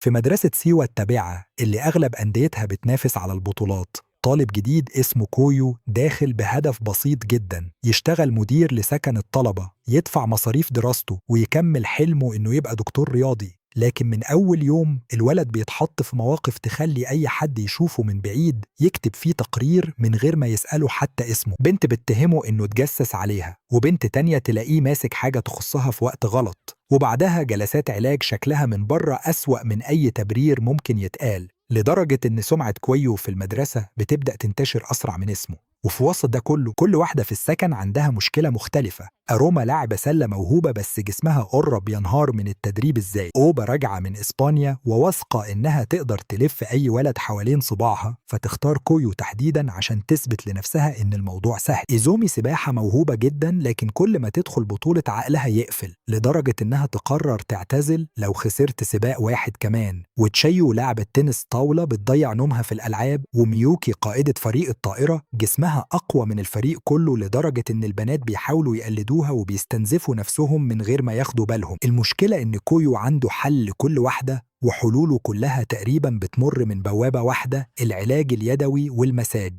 في مدرسة سيوة التابعة اللي أغلب أنديتها بتنافس على البطولات، طالب جديد اسمه كويو داخل بهدف بسيط جدا: يشتغل مدير لسكن الطلبة، يدفع مصاريف دراسته ويكمل حلمه إنه يبقى دكتور رياضي. لكن من أول يوم الولد بيتحط في مواقف تخلي أي حد يشوفه من بعيد يكتب فيه تقرير من غير ما يسأله حتى اسمه. بنت بتتهمه إنه اتجسس عليها، وبنت تانية تلاقيه ماسك حاجة تخصها في وقت غلط، وبعدها جلسات علاج شكلها من بره أسوأ من أي تبرير ممكن يتقال، لدرجة إن سمعة كويو في المدرسة بتبدأ تنتشر أسرع من اسمه. وفي وسط ده كله، كل واحدة في السكن عندها مشكلة مختلفة. أروما لاعبة سلة موهوبة بس جسمها قرب ينهار من التدريب ازاي. أوبا راجعة من إسبانيا وواثقة إنها تقدر تلف أي ولد حوالين صباعها، فتختار كويو تحديدا عشان تثبت لنفسها إن الموضوع سهل. إيزومي سباحة موهوبة جدا، لكن كل ما تدخل بطولة عقلها يقفل، لدرجة إنها تقرر تعتزل لو خسرت سباق واحد كمان. وتشيو لاعبة تنس طاولة بتضيع نومها في الألعاب، وميوكي قائدة فريق الطائرة جسمها أقوى من الفريق كله، لدرجة إن البنات بيحاولوا يقلدوها وبيستنزفوا نفسهم من غير ما ياخدوا بالهم. المشكلة إن كويو عنده حل لكل واحدة، وحلوله كلها تقريبا بتمر من بوابة واحدة: العلاج اليدوي والمساج.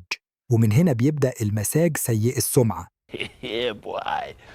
ومن هنا بيبدأ المساج سيء السمعة.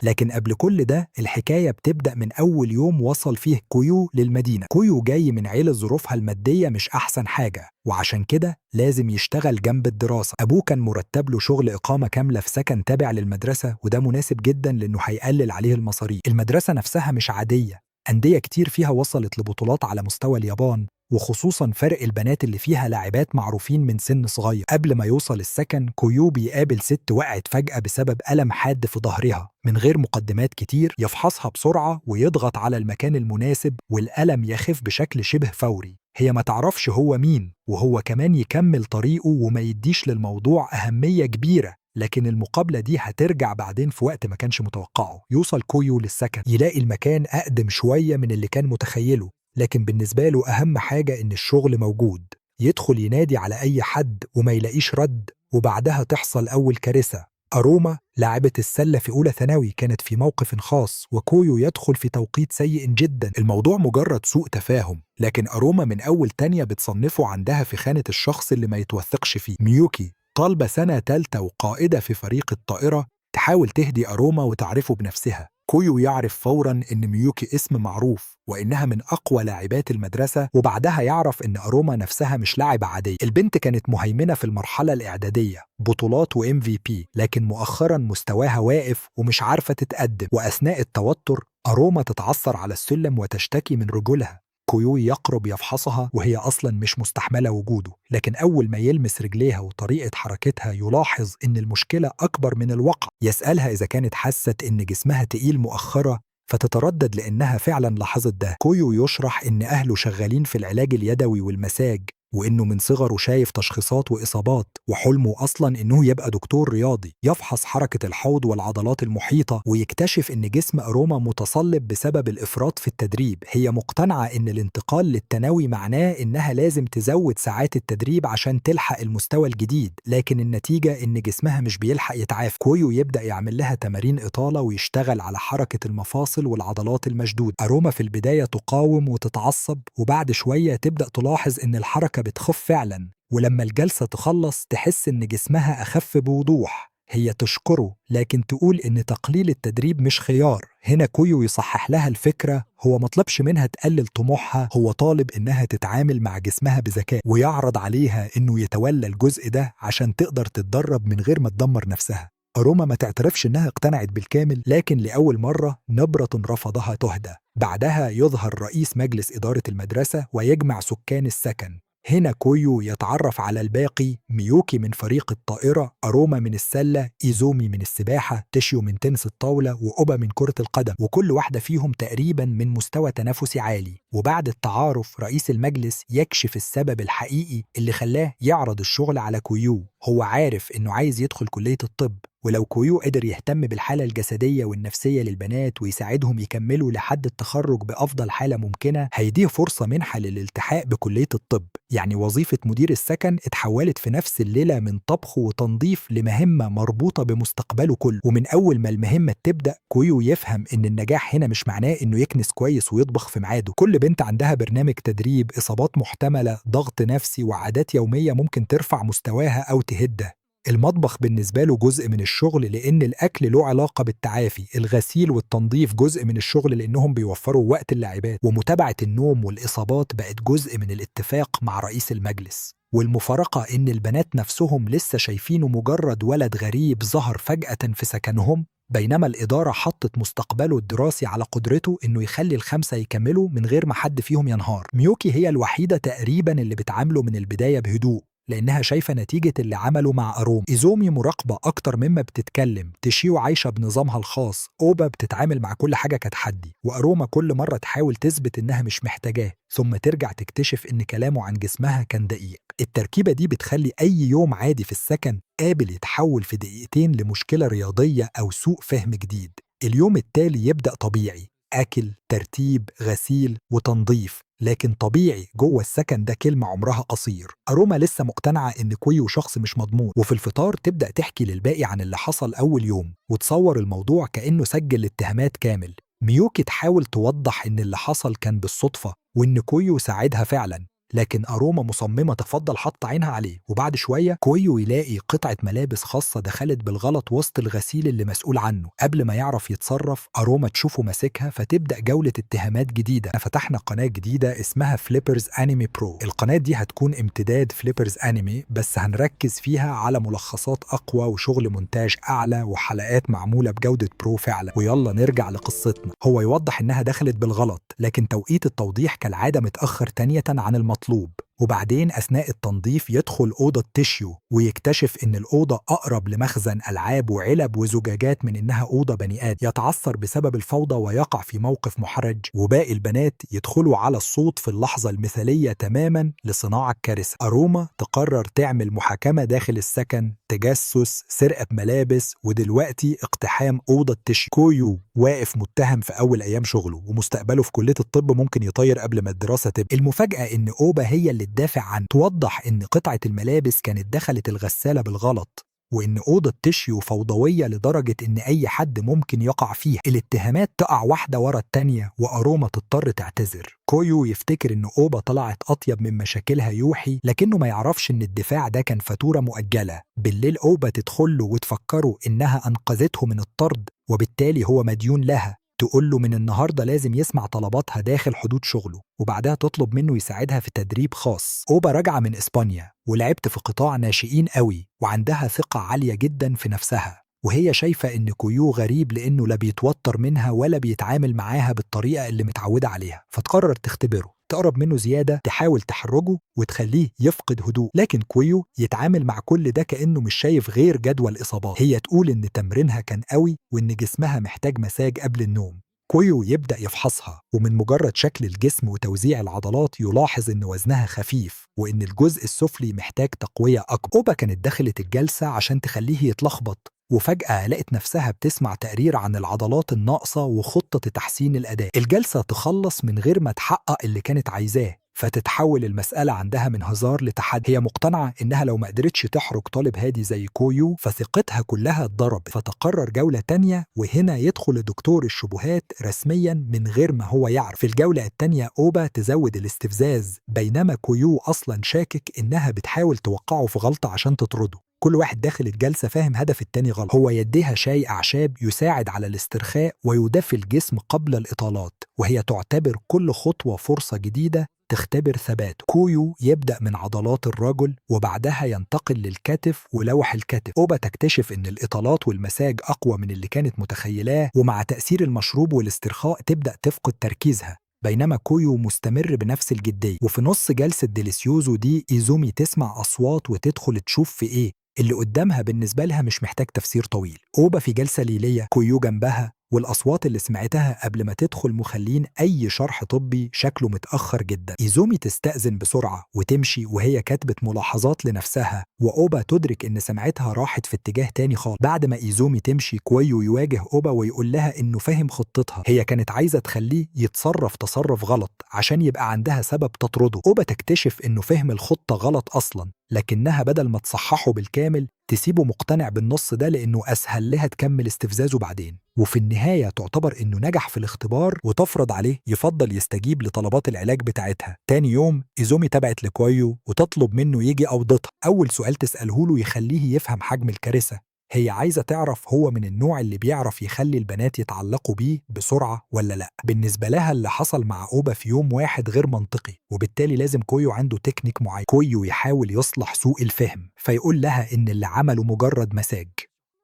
لكن قبل كل ده الحكاية بتبدأ من أول يوم وصل فيه كويو للمدينة. كويو جاي من عيلة ظروفها المادية مش أحسن حاجة، وعشان كده لازم يشتغل جنب الدراسة. أبوه كان مرتب له شغل إقامة كاملة في سكن تابع للمدرسة، وده مناسب جدا لأنه هيقلل عليه المصاريف. المدرسة نفسها مش عادية، أندية كتير فيها وصلت لبطولات على مستوى اليابان، وخصوصا فرق البنات اللي فيها لاعبات معروفين من سن صغير. قبل ما يوصل السكن، كويو بيقابل ست وقعت فجأة بسبب ألم حاد في ظهرها. من غير مقدمات كتير يفحصها بسرعة ويضغط على المكان المناسب، والألم يخف بشكل شبه فوري. هي ما تعرفش هو مين، وهو كمان يكمل طريقه وما يديش للموضوع أهمية كبيرة. لكن المقابلة دي هترجع بعدين في وقت ما كانش متوقعه. يوصل كويو للسكن، يلاقي المكان أقدم شوية من اللي كان متخيله، لكن بالنسبة له أهم حاجة إن الشغل موجود. يدخل ينادي على أي حد وما يلاقيش رد، وبعدها تحصل أول كارثة. أروما لاعبة السلة في أولى ثانوي كانت في موقف خاص، وكويو يدخل في توقيت سيء جدا. الموضوع مجرد سوء تفاهم، لكن أروما من أول تانية بتصنفه عندها في خانة الشخص اللي ما يتوثقش فيه. ميوكي طالبة سنة تالتة وقائدة في فريق الطائرة تحاول تهدي أروما وتعرفه بنفسها. كويو يعرف فوراً إن ميوكي اسم معروف وإنها من أقوى لاعبات المدرسة، وبعدها يعرف إن أروما نفسها مش لاعبة عادية. البنت كانت مهيمنة في المرحلة الإعدادية، بطولات و MVP، لكن مؤخراً مستواها واقف ومش عارفة تتقدم. وأثناء التوتر أروما تتعثر على السلم وتشتكي من رجلها. كويو يقرب يفحصها وهي أصلا مش مستحملة وجوده، لكن أول ما يلمس رجليها وطريقة حركتها يلاحظ إن المشكلة أكبر من الواقع. يسألها إذا كانت حست إن جسمها تقيل مؤخرة، فتتردد لأنها فعلا لاحظت ده. كويو يشرح إن أهله شغالين في العلاج اليدوي والمساج، وإنه من صغره شايف تشخيصات وإصابات، وحلمه أصلاً إنه يبقى دكتور رياضي. يفحص حركة الحوض والعضلات المحيطة ويكتشف إن جسم أروما متصلب بسبب الإفراط في التدريب. هي مقتنعة إن الانتقال للتناوي معناه إنها لازم تزود ساعات التدريب عشان تلحق المستوى الجديد، لكن النتيجة إن جسمها مش بيلحق يتعافى. كويو يبدأ يعمل لها تمارين إطالة ويشتغل على حركة المفاصل والعضلات المشدودة. أروما في البداية تقاوم وتتعصب، وبعد شوية تبدأ تلاحظ إن الحركة بتخف فعلا، ولما الجلسة تخلص تحس إن جسمها أخف بوضوح. هي تشكره، لكن تقول إن تقليل التدريب مش خيار. هنا كويو يصحح لها الفكرة، هو مطلبش منها تقلل طموحها، هو طالب إنها تتعامل مع جسمها بذكاء، ويعرض عليها إنه يتولى الجزء ده عشان تقدر تتدرب من غير ما تدمر نفسها. أروما ما تعترفش إنها اقتنعت بالكامل، لكن لأول مرة نبرة رفضها تهدى. بعدها يظهر رئيس مجلس إدارة المدرسة ويجمع سكان السكن. هنا كويو يتعرف على الباقي: ميوكي من فريق الطائرة، أروما من السلة، إيزومي من السباحة، تشيو من تنس الطاولة، وأوبا من كرة القدم، وكل واحدة فيهم تقريبا من مستوى تنافسي عالي. وبعد التعارف رئيس المجلس يكشف السبب الحقيقي اللي خلاه يعرض الشغل على كويو. هو عارف إنه عايز يدخل كلية الطب، ولو كويو قدر يهتم بالحالة الجسدية والنفسية للبنات ويساعدهم يكملوا لحد التخرج بأفضل حالة ممكنة، هيديه فرصة منحة للالتحاق بكلية الطب. يعني وظيفة مدير السكن اتحولت في نفس الليلة من طبخ وتنظيف لمهمة مربوطة بمستقبله كله. ومن أول ما المهمة تبدأ، كويو يفهم إن النجاح هنا مش معناه إنه يكنس كويس ويطبخ في ميعاده. كل بنت عندها برنامج تدريب، إصابات محتملة، ضغط نفسي، وعادات يومية ممكن ترفع مستواها أو تهده. المطبخ بالنسبة له جزء من الشغل لأن الأكل له علاقة بالتعافي، الغسيل والتنظيف جزء من الشغل لأنهم بيوفروا وقت اللاعبات، ومتابعة النوم والإصابات بقت جزء من الاتفاق مع رئيس المجلس. والمفارقة إن البنات نفسهم لسه شايفينه مجرد ولد غريب ظهر فجأة في سكنهم، بينما الإدارة حطت مستقبله الدراسي على قدرته إنه يخلي الخمسة يكملوا من غير ما حد فيهم ينهار. ميوكي هي الوحيدة تقريبا اللي بتعامله من البداية بهدوء، لأنها شايفة نتيجة اللي عمله مع أروما. إيزومي مراقبة أكتر مما بتتكلم، تشيو عايشة بنظامها الخاص، أوبا بتتعامل مع كل حاجة كتحدي، وأروما كل مرة تحاول تثبت إنها مش محتاجاه ثم ترجع تكتشف إن كلامه عن جسمها كان دقيق. التركيبة دي بتخلي أي يوم عادي في السكن قابل يتحول في دقيقتين لمشكلة رياضية أو سوء فهم جديد. اليوم التالي يبدأ طبيعي، أكل، ترتيب، غسيل وتنظيف، لكن طبيعي جوه السكن ده كلمة عمرها قصير. أروما لسه مقتنعة إن كويو شخص مش مضمون، وفي الفطار تبدأ تحكي للباقي عن اللي حصل أول يوم وتصور الموضوع كأنه سجل الاتهامات كامل. ميوكي تحاول توضح إن اللي حصل كان بالصدفة وإن كويو ساعدها فعلا، لكن أروما مصممة تفضل حط عينها عليه. وبعد شوية كويو يلاقي قطعة ملابس خاصة دخلت بالغلط وسط الغسيل اللي مسؤول عنه. قبل ما يعرف يتصرف، أروما تشوفه ماسكها فتبدأ جولة اتهامات جديدة. فتحنا قناة جديدة اسمها فليبرز أنمي برو. القناة دي هتكون امتداد فليبرز أنمي، بس هنركز فيها على ملخصات أقوى وشغل مونتاج أعلى وحلقات معمولة بجودة برو فعلا. ويلا نرجع لقصتنا. هو يوضح إنها دخلت بالغلط، لكن توقيت التوضيح كالعادة متأخر تانية عن المطلوب. وبعدين أثناء التنظيف يدخل أوضة تيشيو ويكتشف إن الأوضة أقرب لمخزن ألعاب وعلب وزجاجات من إنها أوضة بني آدم. يتعثر بسبب الفوضى ويقع في موقف محرج، وباقي البنات يدخلوا على الصوت في اللحظة المثالية تماما لصناعة كارثة. أروما تقرر تعمل محاكمة داخل السكن، تجسس، سرقة ملابس، ودلوقتي اقتحام أوضة تيشيو. كويو واقف متهم في أول أيام شغله، ومستقبله في كلية الطب ممكن يطير قبل ما الدراسة تبدأ. المفاجأة إن أوبا هي اللي تدافع عنه، توضح إن قطعة الملابس كانت دخلت الغسالة بالغلط، وإن أوضة تيشيو فوضوية لدرجة إن أي حد ممكن يقع فيها. الاتهامات تقع واحدة ورا التانية وأروما تضطر تعتذر. كويو يفتكر إن أوبا طلعت أطيب من مشاكلها يوحي، لكنه ما يعرفش إن الدفاع ده كان فاتورة مؤجلة. بالليل أوبا تدخله وتفكره إنها أنقذته من الطرد، وبالتالي هو مديون لها. تقول له من النهاردة لازم يسمع طلباتها داخل حدود شغله، وبعدها تطلب منه يساعدها في تدريب خاص. أوبا راجعة من إسبانيا ولعبت في قطاع ناشئين قوي، وعندها ثقة عالية جدا في نفسها، وهي شايفة إن كويو غريب لأنه لا بيتوتر منها ولا بيتعامل معاها بالطريقة اللي متعودة عليها. فتقرر تختبره، تقرب منه زيادة، تحاول تحرجه وتخليه يفقد هدوء. لكن كويو يتعامل مع كل ده كأنه مش شايف غير جدول الإصابات. هي تقول إن تمرينها كان قوي وإن جسمها محتاج مساج قبل النوم. كويو يبدأ يفحصها، ومن مجرد شكل الجسم وتوزيع العضلات يلاحظ إن وزنها خفيف وإن الجزء السفلي محتاج تقوية أكبر. أوبا كانت دخلت الجلسة عشان تخليه يتلخبط، وفجأة لقت نفسها بتسمع تقرير عن العضلات الناقصة وخطة تحسين الأداء. الجلسة تخلص من غير ما تحقق اللي كانت عايزاه، فتتحول المسألة عندها من هزار لتحدي. هي مقتنعة إنها لو ما قدرتش تحرك طالب هادي زي كويو فثقتها كلها اتضربت. فتقرر جولة تانية، وهنا يدخل دكتور الشبهات رسميا من غير ما هو يعرف. في الجولة التانية أوبا تزود الاستفزاز، بينما كويو أصلا شاكك إنها بتحاول توقعه في غلطة عشان تطرده. كل واحد داخل الجلسة فاهم هدف التاني غلط. هو يديها شاي أعشاب يساعد على الاسترخاء ويدفي الجسم قبل الإطالات، وهي تعتبر كل خطوة فرصة جديدة تختبر ثباته. كويو يبدأ من عضلات الرجل وبعدها ينتقل للكتف ولوح الكتف. أوبا تكتشف إن الإطالات والمساج أقوى من اللي كانت متخيلاه، ومع تأثير المشروب والاسترخاء تبدأ تفقد تركيزها، بينما كويو مستمر بنفس الجدية. وفي نص جلسة ديليسيوزو دي إيزومي تسمع أصوات وتدخل تشوف في إيه اللي قدامها. بالنسبة لها مش محتاج تفسير طويل. أوبا في جلسة ليلية، كويو جنبها والأصوات اللي سمعتها قبل ما تدخل مخلين أي شرح طبي شكله متأخر جدا. إيزومي تستأذن بسرعة وتمشي وهي كاتبة ملاحظات لنفسها، وأوبا تدرك إن سمعتها راحت في اتجاه تاني خالص. بعد ما إيزومي تمشي، كويو يواجه أوبا ويقول لها إنه فاهم خطتها، هي كانت عايزة تخليه يتصرف تصرف غلط عشان يبقى عندها سبب تطرده. أوبا تكتشف إنه فهم الخطة غلط أصلا، لكنها بدل ما تصححه بالكامل تسيبه مقتنع بالنص ده لأنه أسهل لها تكمل استفزازه بعدين. وفي النهاية تعتبر إنه نجح في الاختبار وتفرض عليه يفضل يستجيب لطلبات العلاج بتاعتها. تاني يوم إيزومي تبعت لكويو وتطلب منه يجي أوضتها. أول سؤال تسأله له يخليه يفهم حجم الكارثة. هي عايزة تعرف هو من النوع اللي بيعرف يخلي البنات يتعلقوا بيه بسرعة ولا لأ. بالنسبة لها اللي حصل مع أوبا في يوم واحد غير منطقي، وبالتالي لازم كويو عنده تكنيك معين. كويو يحاول يصلح سوء الفهم فيقول لها إن اللي عمله مجرد مساج.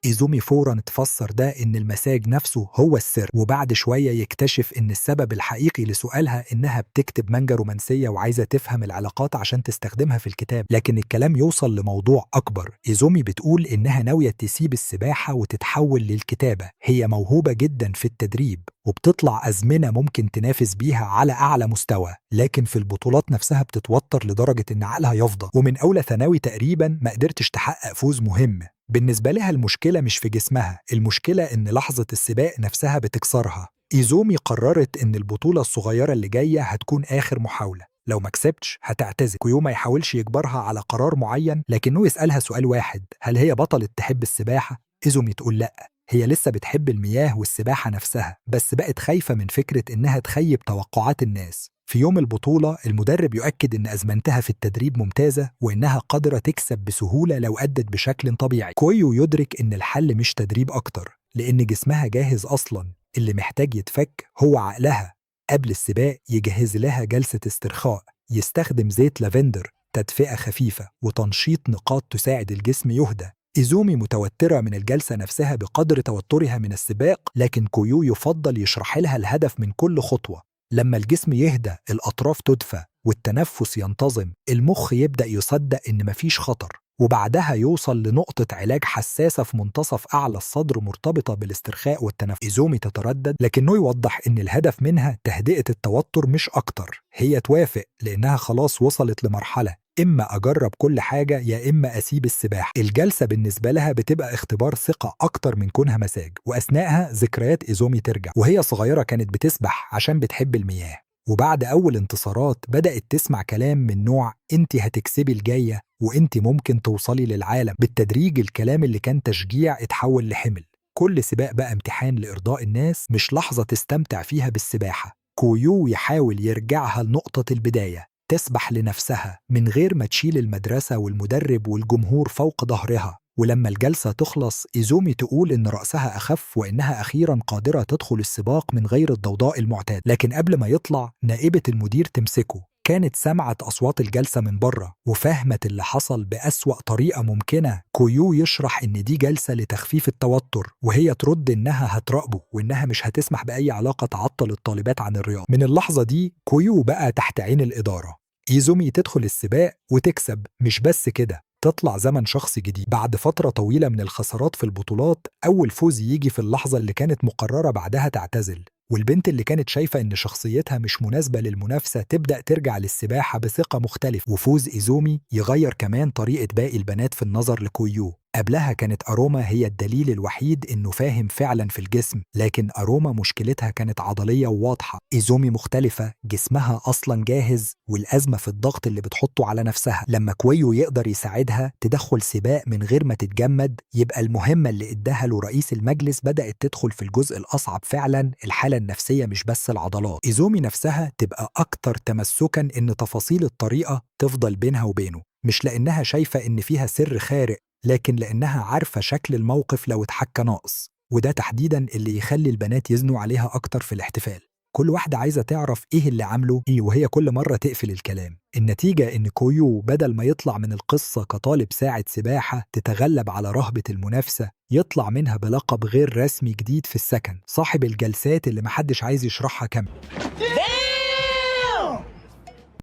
إيزومي فوراً تفسر ده إن المساج نفسه هو السر، وبعد شوية يكتشف إن السبب الحقيقي لسؤالها إنها بتكتب مانجا رومانسية وعايزة تفهم العلاقات عشان تستخدمها في الكتاب. لكن الكلام يوصل لموضوع أكبر. إيزومي بتقول إنها ناوية تسيب السباحة وتتحول للكتابة. هي موهوبة جداً في التدريب وبتطلع أزمنة ممكن تنافس بيها على أعلى مستوى، لكن في البطولات نفسها بتتوتر لدرجة إن عقلها يفضى، ومن أولى ثانوي تقريباً ما قدرتش تحقق فوز مهم. بالنسبة لها المشكلة مش في جسمها، المشكلة إن لحظة السباق نفسها بتكسرها. إيزومي قررت إن البطولة الصغيرة اللي جاية هتكون آخر محاولة، لو ما كسبتش هتعتذر. كويو ما يحاولش يجبرها على قرار معين، لكنه يسألها سؤال واحد: هل هي بطلة تحب السباحة؟ إيزومي تقول لأ، هي لسه بتحب المياه والسباحة نفسها، بس بقت خايفة من فكرة إنها تخيب توقعات الناس. في يوم البطولة المدرب يؤكد إن أزمنتها في التدريب ممتازة وإنها قادرة تكسب بسهولة لو أدت بشكل طبيعي. كويو يدرك إن الحل مش تدريب أكتر، لأن جسمها جاهز أصلاً، اللي محتاج يتفك هو عقلها. قبل السباق يجهز لها جلسة استرخاء، يستخدم زيت لافندر، تدفئة خفيفة وتنشيط نقاط تساعد الجسم يهدى. إيزومي متوترة من الجلسة نفسها بقدر توترها من السباق، لكن كويو يفضل يشرح لها الهدف من كل خطوة. لما الجسم يهدى، الأطراف تدفى والتنفس ينتظم، المخ يبدأ يصدق إن مفيش خطر، وبعدها يوصل لنقطة علاج حساسة في منتصف أعلى الصدر مرتبطة بالاسترخاء والتنفس. إيزومي تتردد، لكنه يوضح إن الهدف منها تهدئة التوتر مش أكتر. هي توافق لأنها خلاص وصلت لمرحلة إما أجرب كل حاجة يا إما أسيب السباحة. الجلسة بالنسبة لها بتبقى اختبار ثقة أكتر من كونها مساج، وأثناءها ذكريات إيزومي ترجع. وهي صغيرة كانت بتسبح عشان بتحب المياه، وبعد أول انتصارات بدأت تسمع كلام من نوع أنت هتكسبي الجاية وأنت ممكن توصلي للعالم. بالتدريج الكلام اللي كان تشجيع اتحول لحمل. كل سباق بقى امتحان لإرضاء الناس، مش لحظة تستمتع فيها بالسباحة. كويو يحاول يرجعها لنقطة البداية، تسبح لنفسها من غير ما تشيل المدرسة والمدرب والجمهور فوق ظهرها. ولما الجلسة تخلص، إيزومي تقول إن رأسها أخف وإنها أخيراً قادرة تدخل السباق من غير الضوضاء المعتاد. لكن قبل ما يطلع، نائبة المدير تمسكه. كانت سمعت أصوات الجلسة من بره وفهمت اللي حصل بأسوأ طريقة ممكنة. كويو يشرح إن دي جلسة لتخفيف التوتر، وهي ترد إنها هتراقبه وإنها مش هتسمح بأي علاقة تعطل الطالبات عن الرياضة. من اللحظة دي كويو بقى تحت عين الإدارة. إيزومي تدخل السباق وتكسب، مش بس كده، تطلع زمن شخصي جديد. بعد فترة طويلة من الخسارات في البطولات، أول فوز يجي في اللحظة اللي كانت مقررة بعدها تعتزل، والبنت اللي كانت شايفة إن شخصيتها مش مناسبة للمنافسة تبدأ ترجع للسباحة بثقة مختلفة. وفوز إيزومي يغير كمان طريقة باقي البنات في النظر لكويو. قبلها كانت أروما هي الدليل الوحيد إنه فاهم فعلا في الجسم، لكن أروما مشكلتها كانت عضلية وواضحة. إيزومي مختلفة، جسمها أصلا جاهز، والأزمة في الضغط اللي بتحطه على نفسها. لما كويو يقدر يساعدها تدخل سباق من غير ما تتجمد، يبقى المهمة اللي اداها له رئيس المجلس بدأت تدخل في الجزء الأصعب فعلا، الحالة النفسية مش بس العضلات. إيزومي نفسها تبقى أكتر تمسكا إن تفاصيل الطريقة تفضل بينها وبينه، مش لأنها شايفة إن فيها سر خارق، لكن لأنها عارفة شكل الموقف لو اتحكى ناقص. وده تحديداً اللي يخلي البنات يزنوا عليها أكتر في الاحتفال. كل واحدة عايزة تعرف إيه اللي عمله إيه، وهي كل مرة تقفل الكلام. النتيجة إن كويو بدل ما يطلع من القصة كطالب ساعد سباحة تتغلب على رهبة المنافسة، يطلع منها بلقب غير رسمي جديد في السكن، صاحب الجلسات اللي محدش عايز يشرحها كامل.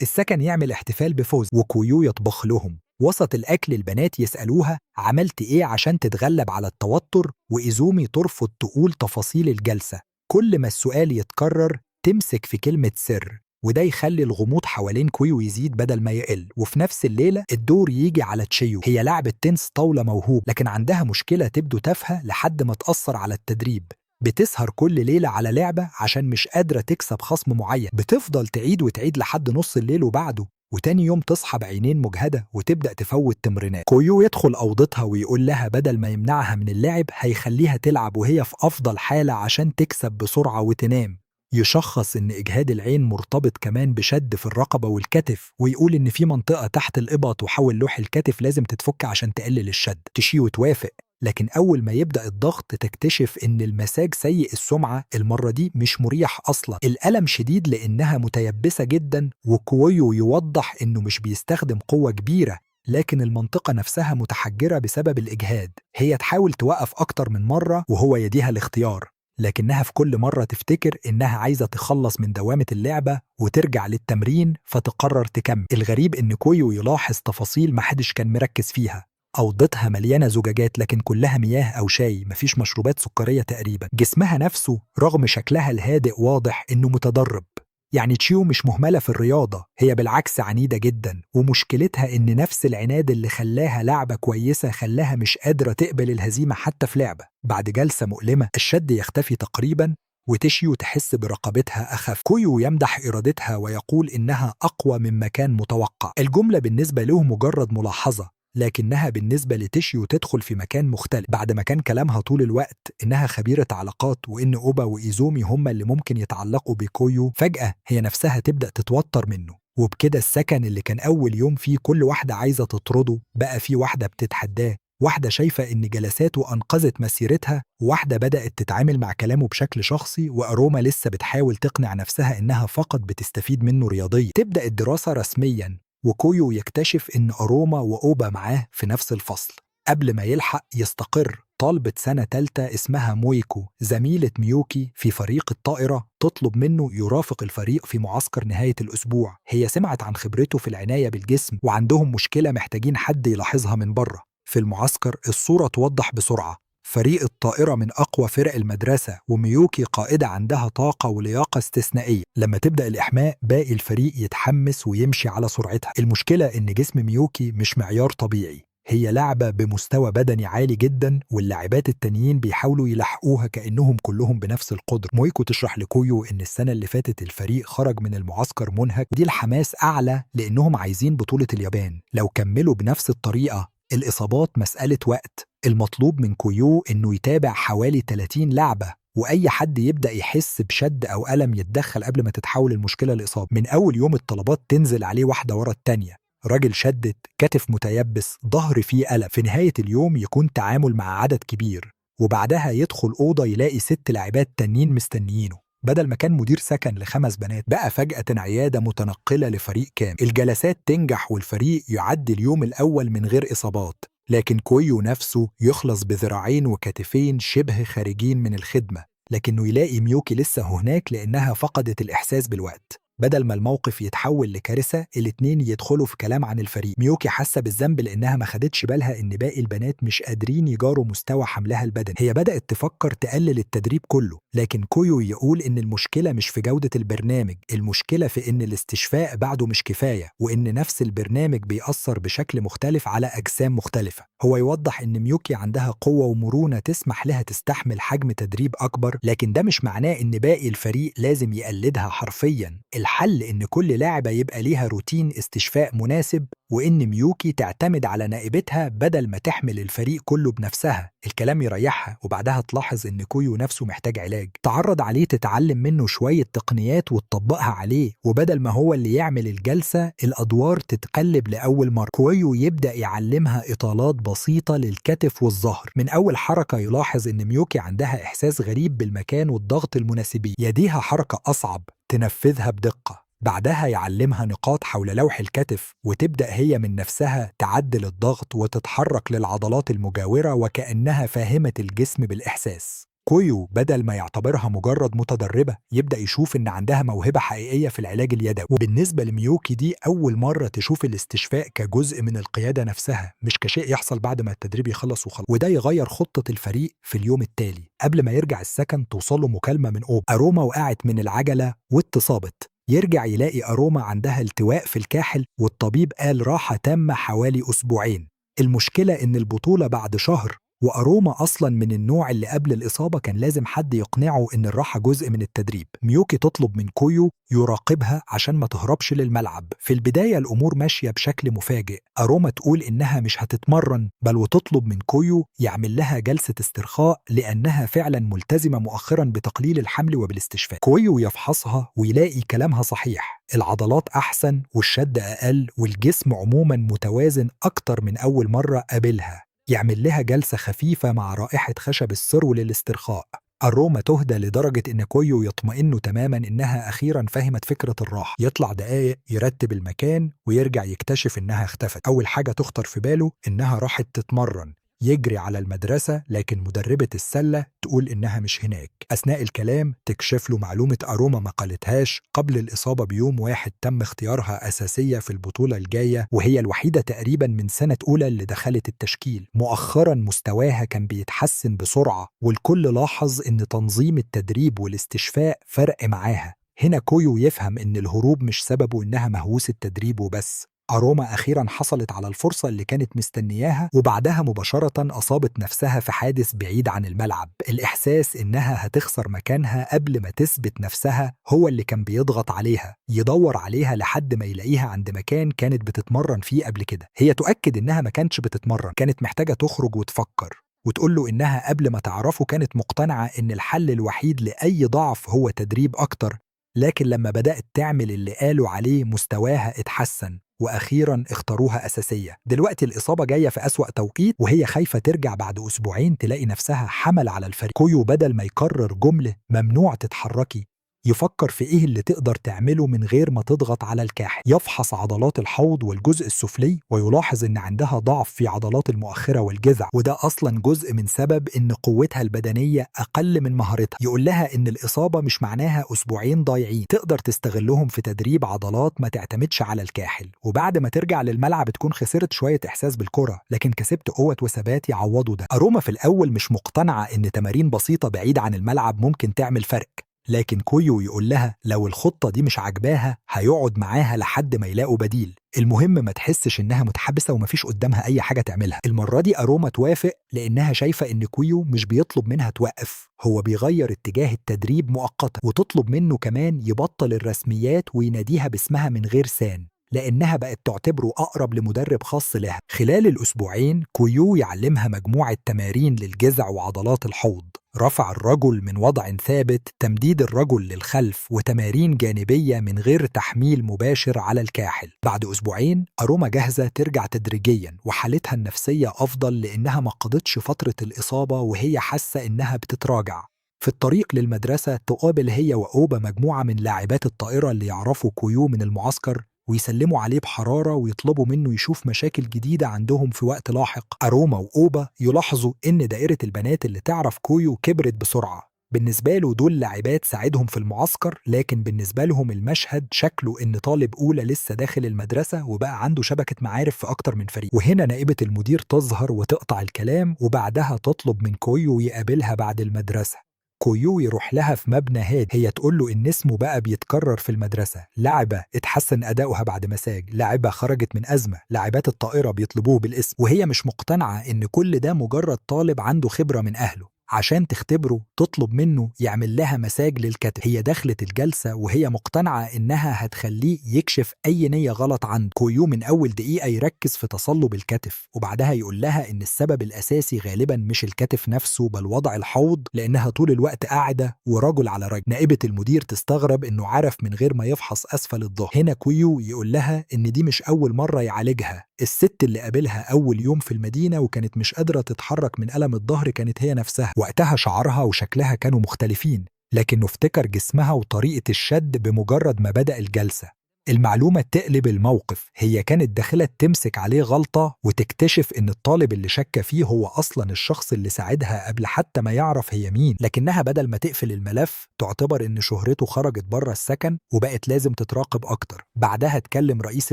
السكن يعمل احتفال بفوز وكويو يطبخ لهم، وسط الأكل البنات يسألوها عملت إيه عشان تتغلب على التوتر، وإيزومي ترفض تقول تفاصيل الجلسة. كل ما السؤال يتكرر تمسك في كلمة سر، وده يخلي الغموض حوالين كويو يزيد بدل ما يقل. وفي نفس الليلة الدور يجي على تشيو. هي لاعبة تنس طاولة موهوب، لكن عندها مشكلة تبدو تافهة لحد ما تأثر على التدريب. بتسهر كل ليلة على لعبة عشان مش قادرة تكسب خصم معين. بتفضل تعيد وتعيد لحد نص الليل وبعده، وتاني يوم تصحى بعينين مجهدة وتبدأ تفوت تمرينات. كويو يدخل أوضتها ويقول لها بدل ما يمنعها من اللعب هيخليها تلعب وهي في أفضل حالة عشان تكسب بسرعة وتنام. يشخص إن إجهاد العين مرتبط كمان بشد في الرقبة والكتف، ويقول إن في منطقة تحت الإبط وحول لوح الكتف لازم تتفك عشان تقلل الشد. تشيو توافق، لكن أول ما يبدأ الضغط تكتشف إن المساج سيء السمعة المرة دي مش مريح أصلا. الألم شديد لأنها متيبسة جدا، وكويو يوضح إنه مش بيستخدم قوة كبيرة، لكن المنطقة نفسها متحجرة بسبب الإجهاد. هي تحاول توقف أكتر من مرة وهو يديها الاختيار، لكنها في كل مرة تفتكر إنها عايزة تخلص من دوامة اللعبة وترجع للتمرين، فتقرر تكمل. الغريب إن كويو يلاحظ تفاصيل محدش كان مركز فيها. أوضتها مليانة زجاجات لكن كلها مياه أو شاي، مفيش مشروبات سكرية تقريبا. جسمها نفسه رغم شكلها الهادئ واضح إنه متدرب. يعني تشيو مش مهملة في الرياضة، هي بالعكس عنيدة جدا، ومشكلتها إن نفس العناد اللي خلاها لعبة كويسة خلاها مش قادرة تقبل الهزيمة حتى في لعبة. بعد جلسة مؤلمة الشد يختفي تقريبا، وتشيو تحس برقبتها أخف. كويو يمدح إرادتها ويقول إنها أقوى مما كان متوقع. الجملة بالنسبة له مجرد ملاحظة، لكنها بالنسبة لتشيو تدخل في مكان مختلف. بعد ما كان كلامها طول الوقت إنها خبيرة علاقات وإن أوبا وإيزومي هما اللي ممكن يتعلقوا بكويو، فجأة هي نفسها تبدأ تتوتر منه. وبكده السكن اللي كان أول يوم فيه كل واحدة عايزة تطرده بقى فيه واحدة بتتحداه، واحدة شايفة إن جلساته أنقذت مسيرتها، وواحدة بدأت تتعامل مع كلامه بشكل شخصي، وأروما لسه بتحاول تقنع نفسها إنها فقط بتستفيد منه رياضيا. تبدأ الدراسة رسميا، وكويو يكتشف إن أروما وأوبا معاه في نفس الفصل. قبل ما يلحق يستقر، طالبة سنة تالتة اسمها مويكو زميلة ميوكي في فريق الطائرة تطلب منه يرافق الفريق في معسكر نهاية الأسبوع. هي سمعت عن خبرته في العناية بالجسم، وعندهم مشكلة محتاجين حد يلاحظها من بره. في المعسكر الصورة توضح بسرعة: فريق الطائرة من أقوى فرق المدرسة، وميوكي قائدة عندها طاقة ولياقة استثنائية. لما تبدأ الإحماء باقي الفريق يتحمس ويمشي على سرعتها. المشكلة إن جسم ميوكي مش معيار طبيعي، هي لعبة بمستوى بدني عالي جدا، واللاعبات التانيين بيحاولوا يلحقوها كأنهم كلهم بنفس القدر. مويكو تشرح لكويو إن السنة اللي فاتت الفريق خرج من المعسكر منهك، ودي الحماس أعلى لأنهم عايزين بطولة اليابان. لو كملوا بنفس الطريقة الإصابات مسألة وقت. المطلوب من كويو إنه يتابع حوالي 30 لعبة، وأي حد يبدأ يحس بشد أو ألم يتدخل قبل ما تتحول المشكلة لإصابة. من أول يوم الطلبات تنزل عليه واحدة ورا التانية: راجل شدت، كتف متيبس، ظهر فيه ألم. في نهاية اليوم يكون تعامل مع عدد كبير، وبعدها يدخل أوضة يلاقي 6 لاعبات تانيين مستنيينه. بدل ما كان مدير سكن ل5 بنات بقى فجأة عيادة متنقلة لفريق كامل. الجلسات تنجح والفريق يعدي اليوم الأول من غير إصابات، لكن كويو نفسه يخلص بذراعين وكتفين شبه خارجين من الخدمة، لكنه يلاقي ميوكي لسه هناك لأنها فقدت الإحساس بالوقت. بدل ما الموقف يتحول لكارثة، الاتنين يدخلوا في كلام عن الفريق. ميوكي حاسة بالذنب لأنها ما خدتش بالها إن باقي البنات مش قادرين يجاروا مستوى حملها البدني. هي بدأت تفكر تقلل التدريب كله، لكن كويو يقول إن المشكلة مش في جودة البرنامج، المشكلة في إن الاستشفاء بعده مش كفاية، وإن نفس البرنامج بيأثر بشكل مختلف على أجسام مختلفة. هو يوضح إن ميوكي عندها قوة ومرونة تسمح لها تستحمل حجم تدريب أكبر، لكن ده مش معناه إن باقي الفريق لازم يقلدها حرفياً. الحل إن كل لاعبة يبقى ليها روتين استشفاء مناسب، وإن ميوكي تعتمد على نائبتها بدل ما تحمل الفريق كله بنفسها. الكلام يريحها، وبعدها تلاحظ إن كويو نفسه محتاج علاج. تعرض عليه تتعلم منه شوية تقنيات وتطبقها عليه، وبدل ما هو اللي يعمل الجلسة الأدوار تتقلب لأول مرة. كويو يبدأ يعلمها إطالات بسيطة للكتف والظهر. من أول حركة يلاحظ إن ميوكي عندها إحساس غريب بالمكان والضغط المناسبين. يديها حركة أصعب تنفذها بدقة. بعدها يعلمها نقاط حول لوح الكتف، وتبدأ هي من نفسها تعدل الضغط وتتحرك للعضلات المجاورة وكأنها فاهمة الجسم بالإحساس. كويو بدل ما يعتبرها مجرد متدربة يبدأ يشوف إن عندها موهبة حقيقية في العلاج اليدوي. وبالنسبة لميوكي دي أول مرة تشوف الاستشفاء كجزء من القيادة نفسها مش كشيء يحصل بعد ما التدريب يخلص وخلاص. وده يغير خطة الفريق في اليوم التالي. قبل ما يرجع السكن توصله مكالمة من أروما وقعت من العجلة واتصابت. يرجع يلاقي أروما عندها التواء في الكاحل والطبيب قال راحة تامة حوالي أسبوعين. المشكلة إن البطولة بعد شهر وأروما أصلاً من النوع اللي قبل الإصابة كان لازم حد يقنعه إن الراحة جزء من التدريب. ميوكي تطلب من كويو يراقبها عشان ما تهربش للملعب. في البداية الأمور ماشية بشكل مفاجئ. أروما تقول إنها مش هتتمرن بل وتطلب من كويو يعمل لها جلسة استرخاء لأنها فعلاً ملتزمة مؤخراً بتقليل الحمل وبالاستشفاء. كويو يفحصها ويلاقي كلامها صحيح، العضلات أحسن والشد أقل والجسم عموماً متوازن أكتر من أول مرة قابلها. يعمل لها جلسة خفيفة مع رائحة خشب السرو للاسترخاء. أروما تهدى لدرجة إن كويو يطمئن تماما إنها أخيرا فهمت فكرة الراحة. يطلع دقايق يرتب المكان ويرجع يكتشف إنها اختفت. أول حاجة تخطر في باله إنها راحت تتمرن، يجري على المدرسة، لكن مدربة السلة تقول إنها مش هناك. أثناء الكلام تكشف له معلومة أروما ما قالتهاش. قبل الإصابة بيوم واحد تم اختيارها أساسية في البطولة الجاية، وهي الوحيدة تقريبا من سنة أولى اللي دخلت التشكيل. مؤخرا مستواها كان بيتحسن بسرعة والكل لاحظ إن تنظيم التدريب والاستشفاء فرق معاها. هنا كويو يفهم إن الهروب مش سببه إنها مهووس التدريب وبس. أروما أخيراً حصلت على الفرصة اللي كانت مستنياها، وبعدها مباشرة أصابت نفسها في حادث بعيد عن الملعب. الإحساس إنها هتخسر مكانها قبل ما تثبت نفسها هو اللي كان بيضغط عليها. يدور عليها لحد ما يلاقيها عند مكان كانت بتتمرن فيه قبل كده. هي تؤكد إنها ما كانتش بتتمرن، كانت محتاجة تخرج وتفكر، وتقول له إنها قبل ما تعرفه كانت مقتنعة إن الحل الوحيد لأي ضعف هو تدريب أكتر. لكن لما بدأت تعمل اللي قالوا عليه مستواها اتحسن وأخيراً اختاروها أساسية. دلوقتي الإصابة جاية في أسوأ توقيت وهي خايفة ترجع بعد أسبوعين تلاقي نفسها حمل على الفريق. كويو بدل ما يكرر جملة ممنوع تتحركي يفكر في إيه اللي تقدر تعمله من غير ما تضغط على الكاحل. يفحص عضلات الحوض والجزء السفلي ويلاحظ إن عندها ضعف في عضلات المؤخرة والجذع، وده أصلاً جزء من سبب إن قوتها البدنية أقل من مهارتها. يقول لها إن الإصابة مش معناها أسبوعين ضايعين، تقدر تستغلهم في تدريب عضلات ما تعتمدش على الكاحل، وبعد ما ترجع للملعب تكون خسرت شوية إحساس بالكرة لكن كسبت قوة وثبات يعوضوا ده. أروما في الأول مش مقتنعة إن تمارين بسيطة بعيد عن الملعب ممكن تعمل فرق، لكن كويو يقول لها لو الخطة دي مش عجباها هيقعد معاها لحد ما يلاقوا بديل. المهم ما تحسش إنها متحبسة ومفيش قدامها أي حاجة تعملها. المرة دي أروما توافق لأنها شايفة إن كويو مش بيطلب منها توقف، هو بيغير اتجاه التدريب مؤقتا، وتطلب منه كمان يبطل الرسميات ويناديها باسمها من غير سان لأنها بقت تعتبره أقرب لمدرب خاص لها. خلال الأسبوعين كويو يعلمها مجموعة تمارين للجذع وعضلات الحوض، رفع الرجل من وضع ثابت، تمديد الرجل للخلف، وتمارين جانبية من غير تحميل مباشر على الكاحل. بعد أسبوعين أروما جاهزة ترجع تدريجيا وحالتها النفسية أفضل لأنها ما قضتش فترة الإصابة وهي حاسة إنها بتتراجع. في الطريق للمدرسة تقابل هي وأوبا مجموعة من لاعبات الطائرة اللي يعرفوا كويو من المعسكر ويسلموا عليه بحرارة ويطلبوا منه يشوف مشاكل جديدة عندهم في وقت لاحق. أروما وأوبا يلاحظوا إن دائرة البنات اللي تعرف كويو كبرت بسرعة. بالنسبة له دول لاعبات ساعدهم في المعسكر، لكن بالنسبة لهم المشهد شكله إن طالب أولى لسه داخل المدرسة وبقى عنده شبكة معارف في أكتر من فريق. وهنا نائبة المدير تظهر وتقطع الكلام وبعدها تطلب من كويو يقابلها بعد المدرسة. كويو يروح لها في مبنى هادي، هي تقول له إن اسمه بقى بيتكرر في المدرسة. لاعبة اتحسن أداؤها بعد مساج، لاعبة خرجت من أزمة، لاعبات الطائرة بيطلبوه بالاسم، وهي مش مقتنعة إن كل ده مجرد طالب عنده خبرة من أهله. عشان تختبره تطلب منه يعمل لها مساج للكتف. هي دخلت الجلسة وهي مقتنعة إنها هتخليه يكشف أي نية غلط عنده. كويو من أول دقيقة يركز في تصلب الكتف وبعدها يقول لها إن السبب الأساسي غالبا مش الكتف نفسه بل وضع الحوض، لأنها طول الوقت قاعدة ورجل على رجل. نائبة المدير تستغرب إنه عرف من غير ما يفحص أسفل الظهر. هنا كويو يقول لها إن دي مش أول مرة يعالجها، الست اللي قابلها أول يوم في المدينة وكانت مش قادرة تتحرك من ألم الظهر كانت هي نفسها. وقتها شعرها وشكلها كانوا مختلفين، لكنه افتكر جسمها وطريقة الشد بمجرد ما بدأ الجلسة. المعلومة تقلب الموقف، هي كانت داخلة تمسك عليه غلطة وتكتشف إن الطالب اللي شك فيه هو أصلا الشخص اللي ساعدها قبل حتى ما يعرف هي مين. لكنها بدل ما تقفل الملف تعتبر إن شهرته خرجت بره السكن وبقت لازم تتراقب أكتر. بعدها تكلم رئيس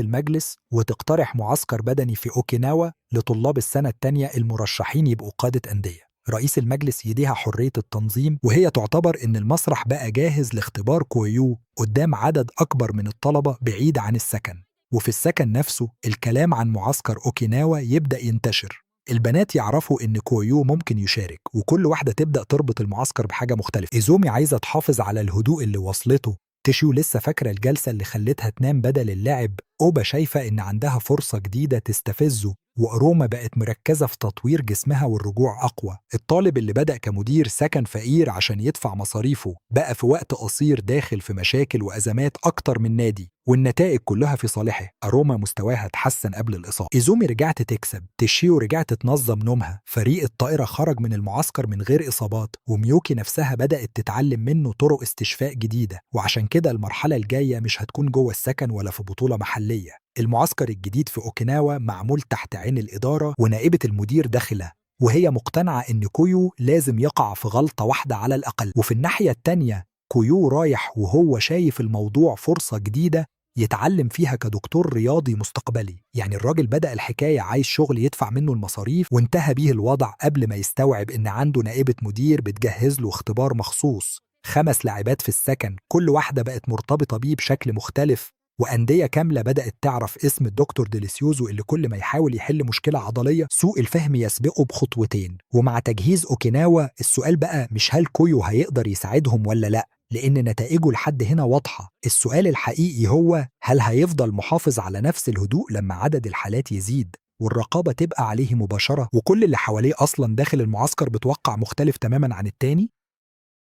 المجلس وتقترح معسكر بدني في أوكيناوا لطلاب السنة التانية المرشحين يبقوا قادة أندية. رئيس المجلس يديها حرية التنظيم، وهي تعتبر إن المسرح بقى جاهز لاختبار كويو قدام عدد أكبر من الطلبة بعيد عن السكن. وفي السكن نفسه الكلام عن معسكر أوكيناوا يبدأ ينتشر، البنات يعرفوا إن كويو ممكن يشارك، وكل واحدة تبدأ تربط المعسكر بحاجة مختلفة. إيزومي عايزة تحافظ على الهدوء اللي وصلته، تشيو لسه فاكرة الجلسة اللي خلتها تنام بدل اللعب، أوبا شايفة إن عندها فرصة جديدة تستفزه، وأروما بقت مركزة في تطوير جسمها والرجوع أقوى. الطالب اللي بدأ كمدير سكن فقير عشان يدفع مصاريفه بقى في وقت قصير داخل في مشاكل وأزمات أكتر من نادي، والنتائج كلها في صالحه. أروما مستواها اتحسن قبل الإصابة، إيزومي رجعت تكسب، تشيو رجعت تنظم نومها، فريق الطائرة خرج من المعسكر من غير إصابات، وميوكي نفسها بدأت تتعلم منه طرق استشفاء جديدة. وعشان كده المرحلة الجاية مش هتكون جوه السكن ولا في بطولة محلية. المعسكر الجديد في أوكيناوا معمول تحت عين الإدارة ونائبة المدير داخله، وهي مقتنعة إن كويو لازم يقع في غلطة واحدة على الأقل. وفي الناحية التانية كويو رايح وهو شايف الموضوع فرصة جديدة يتعلم فيها كدكتور رياضي مستقبلي. يعني الراجل بدأ الحكاية عايز شغل يدفع منه المصاريف، وانتهى بيه الوضع قبل ما يستوعب إن عنده نائبة مدير بتجهز له اختبار مخصوص. 5 لاعبات في السكن، كل واحدة بقت مرتبطة بيه بشكل مختلف، وأندية كاملة بدأت تعرف اسم الدكتور ديليسيوزو اللي كل ما يحاول يحل مشكلة عضلية سوء الفهم يسبقه بخطوتين. ومع تجهيز أوكيناوا السؤال بقى مش هل كويو هيقدر يساعدهم ولا لأ، لأن نتائجه لحد هنا واضحة. السؤال الحقيقي هو هل هيفضل محافظ على نفس الهدوء لما عدد الحالات يزيد والرقابة تبقى عليه مباشرة، وكل اللي حواليه أصلا داخل المعسكر بتوقع مختلف تماما عن التاني؟